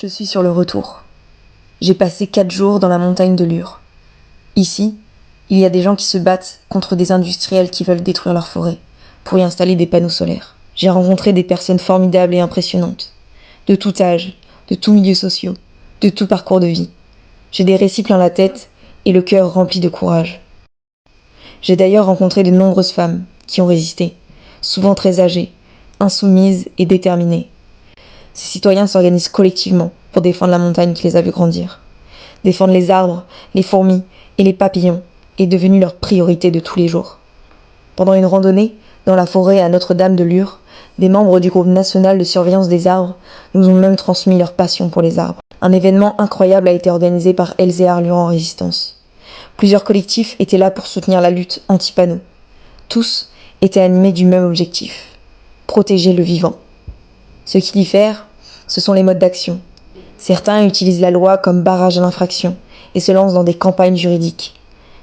Je suis sur le retour. J'ai passé 4 jours dans la montagne de Lure. Ici, il y a des gens qui se battent contre des industriels qui veulent détruire leur forêt pour y installer des panneaux solaires. J'ai rencontré des personnes formidables et impressionnantes, de tout âge, de tous milieux sociaux, de tout parcours de vie. J'ai des récits plein la tête et le cœur rempli de courage. J'ai d'ailleurs rencontré de nombreuses femmes qui ont résisté, souvent très âgées, insoumises et déterminées. Ces citoyens s'organisent collectivement pour défendre la montagne qui les a vus grandir. Défendre les arbres, les fourmis et les papillons est devenu leur priorité de tous les jours. Pendant une randonnée dans la forêt à Notre-Dame de Lure, des membres du groupe national de surveillance des arbres nous ont même transmis leur passion pour les arbres. Un événement incroyable a été organisé par Elzéar Lure en Résistance. Plusieurs collectifs étaient là pour soutenir la lutte anti-panneaux. Tous étaient animés du même objectif: protéger le vivant. Ce qui diffère, ce sont les modes d'action. Certains utilisent la loi comme barrage à l'infraction et se lancent dans des campagnes juridiques.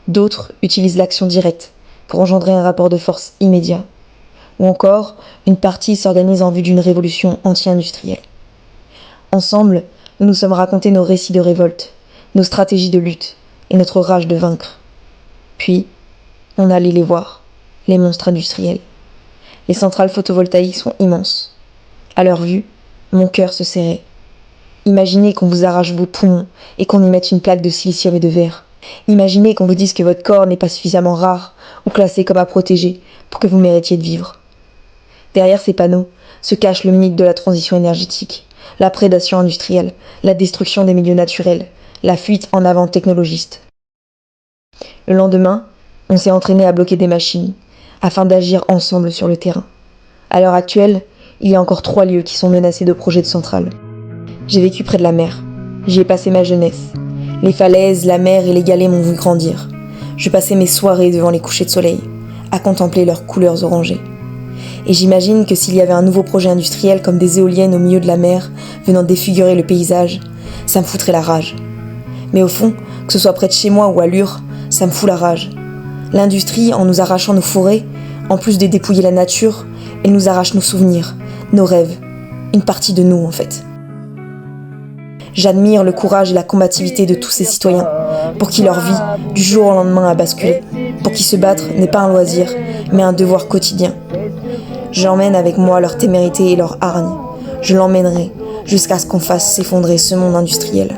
D'autres utilisent l'action directe pour engendrer un rapport de force immédiat. Ou encore, une partie s'organise en vue d'une révolution anti-industrielle. Ensemble, nous nous sommes racontés nos récits de révolte, nos stratégies de lutte et notre rage de vaincre. Puis, on allait les voir, les monstres industriels. Les centrales photovoltaïques sont immenses. À leur vue, mon cœur se serrait. Imaginez qu'on vous arrache vos poumons et qu'on y mette une plaque de silicium et de verre. Imaginez qu'on vous dise que votre corps n'est pas suffisamment rare ou classé comme à protéger pour que vous méritiez de vivre. Derrière ces panneaux se cache le mythe de la transition énergétique, la prédation industrielle, la destruction des milieux naturels, la fuite en avant technologiste. Le lendemain, on s'est entraîné à bloquer des machines afin d'agir ensemble sur le terrain. À l'heure actuelle, il y a encore 3 lieux qui sont menacés de projets de centrales. J'ai vécu près de la mer. J'y ai passé ma jeunesse. Les falaises, la mer et les galets m'ont vu grandir. Je passais mes soirées devant les couchers de soleil, à contempler leurs couleurs orangées. Et j'imagine que s'il y avait un nouveau projet industriel comme des éoliennes au milieu de la mer, venant défigurer le paysage, ça me foutrait la rage. Mais au fond, que ce soit près de chez moi ou à Lure, ça me fout la rage. L'industrie, en nous arrachant nos forêts, en plus de dépouiller la nature, elle nous arrache nos souvenirs, nos rêves, une partie de nous en fait. J'admire le courage et la combativité de tous ces citoyens, pour qui leur vie, du jour au lendemain, a basculé, pour qui se battre n'est pas un loisir, mais un devoir quotidien. J'emmène avec moi leur témérité et leur hargne. Je l'emmènerai jusqu'à ce qu'on fasse s'effondrer ce monde industriel.